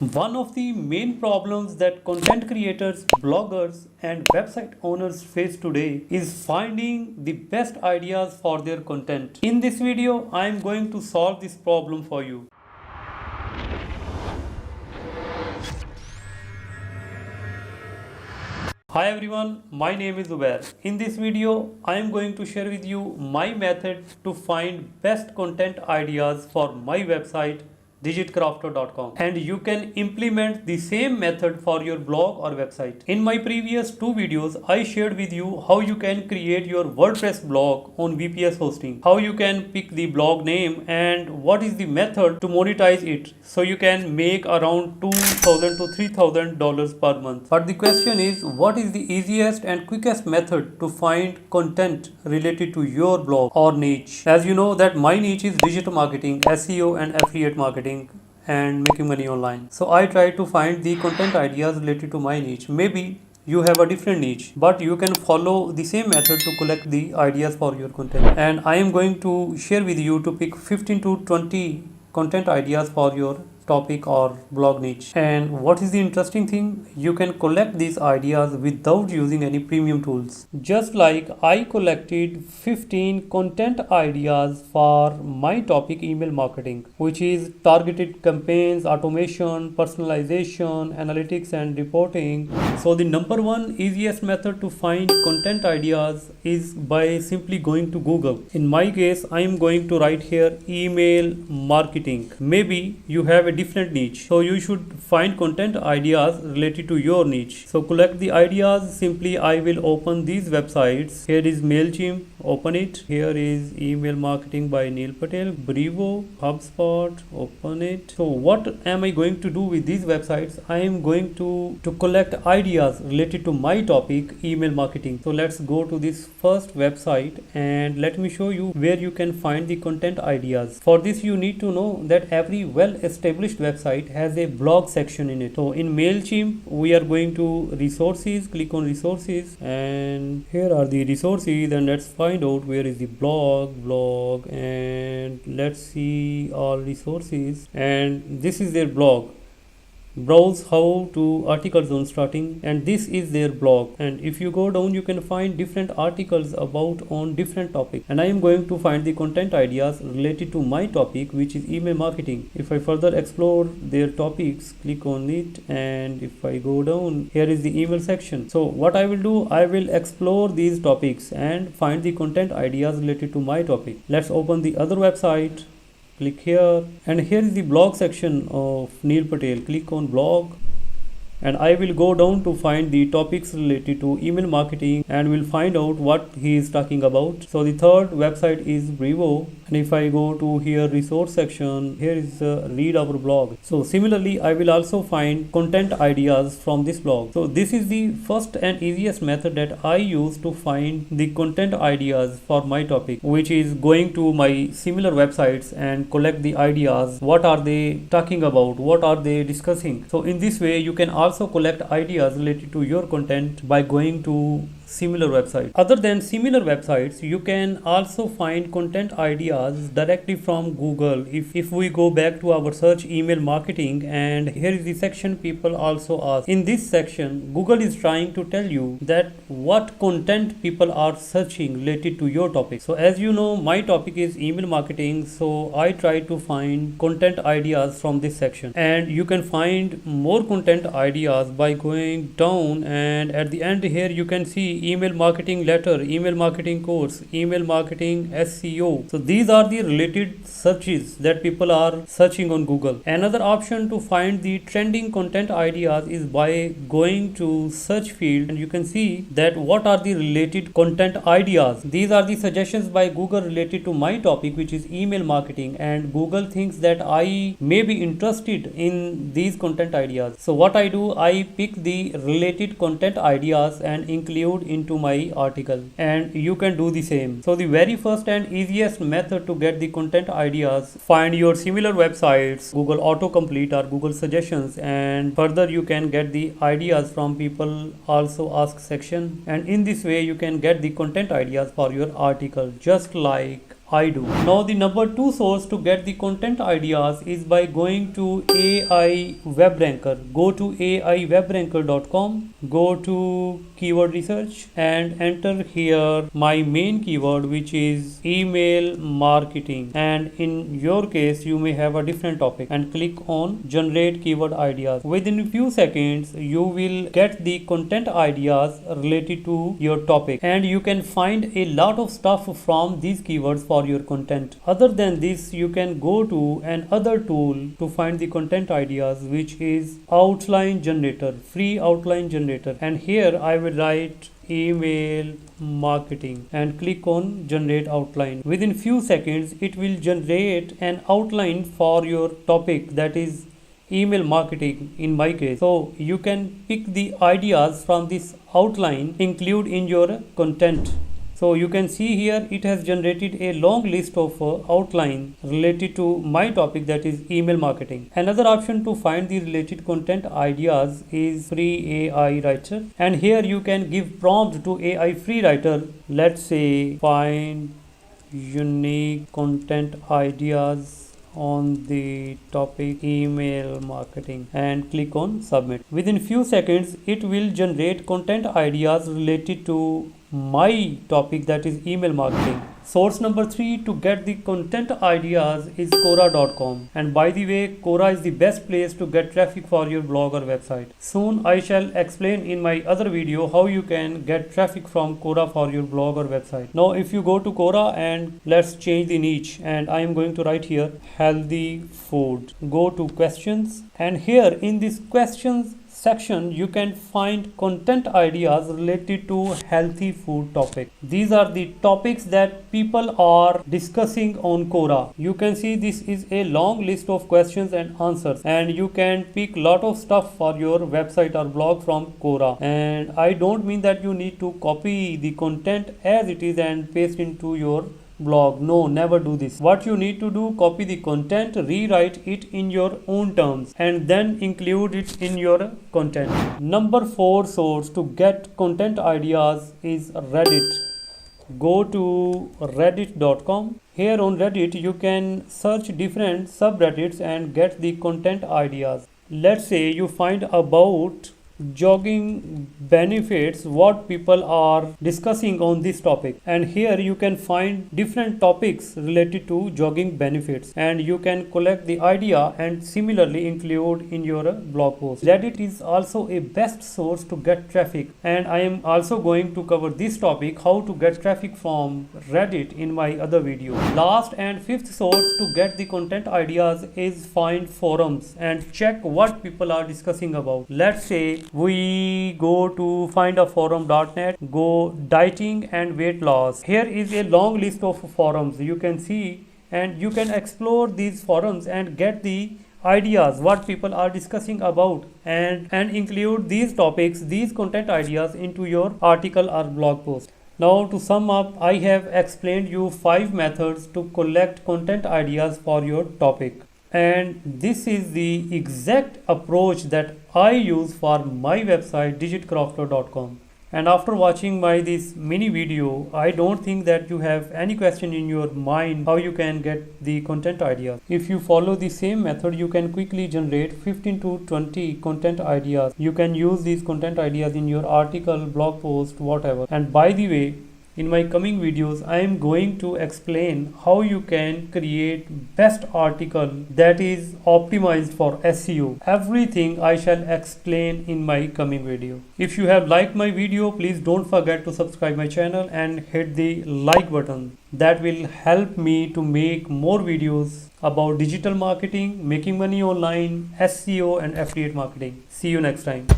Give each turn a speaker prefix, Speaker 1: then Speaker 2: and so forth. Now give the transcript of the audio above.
Speaker 1: One of the main problems that content creators, bloggers, and website owners face today is finding the best ideas for their content. In this video, I am going to solve this problem for you. Hi everyone, my name is Ubair. In this video, I am going to share with you my method to find best content ideas for my website digitcrafter.com, and you can implement the same method for your blog or website. In my previous two videos, I shared with you how you can create your WordPress blog on VPS hosting, how you can pick the blog name, and what is the method to monetize it so you can make around $2,000 to $3,000 per month. But the question is, what is the easiest and quickest method to find content related to your blog or niche? As you know that my niche is digital marketing, SEO and affiliate marketing and making money online. So I try to find the content ideas related to my niche. Maybe you have a different niche, but you can follow the same method to collect the ideas for your content. And I am going to share with you to pick 15 to 20 content ideas for your topic or blog niche. And what is the interesting thing? You can collect these ideas without using any premium tools. Just like I collected 15 content ideas for my topic email marketing, which is targeted campaigns, automation, personalization, analytics and reporting. So the number one easiest method to find content ideas is by simply going to Google. In my case, I am going to write here email marketing. Maybe you have a different niche, so you should find content ideas related to your niche. So collect the ideas. Simply I will open these websites. Here is MailChimp, open it. Here is email marketing by Neil Patel, Brevo, HubSpot, open it. So what am I going to do with these websites? I am going to collect ideas related to my topic email marketing. So let's go to this first website and let me show you where you can find the content ideas. For this you need to know that every well established website has a blog section in it. So in MailChimp we are going to resources, click on resources, and here are the resources, and let's find out where is the blog, and let's see all resources, and this is their blog. Browse how to articles on starting, and this is their blog. And if you go down, you can find different articles about on different topics, and I am going to find the content ideas related to my topic, which is email marketing. If I further explore their topics, click on it, and if I go down, here is the email section. So what I will do, I will explore these topics and find the content ideas related to my topic. Let's open the other website. Click here, and here is the blog section of Neil Patel. Click on blog, and I will go down to find the topics related to email marketing, and we'll find out what he is talking about. So the third website is Brevo, and if I go to here resource section, here is read our blog. So similarly I will also find content ideas from this blog. So this is the first and easiest method that I use to find the content ideas for my topic, which is going to my similar websites and collect the ideas. What are they talking about? What are they discussing? So in this way you can also collect ideas related to your content by going to similar websites. Other than similar websites, you can also find content ideas directly from Google. If we go back to our search email marketing, and here is the section people also ask. In this section, Google is trying to tell you that what content people are searching related to your topic. So as you know, my topic is email marketing, so I try to find content ideas from this section, and you can find more content ideas by going down, and at the end here you can see email marketing letter, email marketing course, email marketing SEO. So these are the related searches that people are searching on Google. Another option to find the trending content ideas is by going to search field, and you can see that what are the related content ideas. These are the suggestions by Google related to my topic, which is email marketing, and Google thinks that I may be interested in these content ideas. So what I do, I pick the related content ideas and include into my article, and you can do the same. So the very first and easiest method to get the content ideas, find your similar websites, Google autocomplete or Google suggestions, and further you can get the ideas from people also ask section, and in this way you can get the content ideas for your article, just like I do. Now the number 2 source to get the content ideas is by going to AI Web Ranker. Go to aiwebranker.com, go to keyword research and enter here my main keyword, which is email marketing, and in your case you may have a different topic, and click on generate keyword ideas. Within a few seconds you will get the content ideas related to your topic, and you can find a lot of stuff from these keywords for your content. Other than this, you can go to another tool to find the content ideas, which is outline generator, free outline generator, and here I will write email marketing and click on generate outline. Within few seconds it will generate an outline for your topic, that is email marketing in my case. So you can pick the ideas from this outline, include in your content. So you can see here it has generated a long list of outline related to my topic, that is email marketing. Another option to find the related content ideas is free AI writer, and here you can give prompt to AI free writer. Let's say find unique content ideas on the topic email marketing and click on submit. Within few seconds it will generate content ideas related to my topic, that is email marketing. Source number 3 to get the content ideas is Quora.com, and by the way, Quora is the best place to get traffic for your blog or website. Soon I shall explain in my other video how you can get traffic from Quora for your blog or website. Now if you go to Quora and let's change the niche, and I am going to write here healthy food. Go to questions, and here in this questions section you can find content ideas related to healthy food topic. These are the topics that people are discussing on Quora. You can see this is a long list of questions and answers, and you can pick lot of stuff for your website or blog from Quora. And I don't mean that you need to copy the content as it is and paste into your blog. No, never do this. What you need to do, copy the content, rewrite it in your own terms, and then include it in your content. Number 4 source to get content ideas is Reddit. Go to reddit.com. Here on Reddit you can search different subreddits and get the content ideas. Let's say you find about jogging benefits, what people are discussing on this topic, and here you can find different topics related to jogging benefits, and you can collect the idea and similarly include in your blog post. Reddit is also a best source to get traffic, and I am also going to cover this topic, how to get traffic from Reddit, in my other video. Last and 5th source to get the content ideas is find forums and check what people are discussing about. Let's say we go to findaforum.net, go dieting and weight loss. Here is a long list of forums you can see, and you can explore these forums and get the ideas what people are discussing about, and include these topics, these content ideas into your article or blog post. Now to sum up, I have explained you 5 methods to collect content ideas for your topic. And this is the exact approach that I use for my website digitcrafter.com. And after watching this mini video, I don't think that you have any question in your mind how you can get the content ideas. If you follow the same method, you can quickly generate 15 to 20 content ideas. You can use these content ideas in your article, blog post, whatever. And by the way, in my coming videos, I am going to explain how you can create best article that is optimized for SEO. Everything I shall explain in my coming video. If you have liked my video, please don't forget to subscribe my channel and hit the like button. That will help me to make more videos about digital marketing, making money online, SEO and affiliate marketing. See you next time.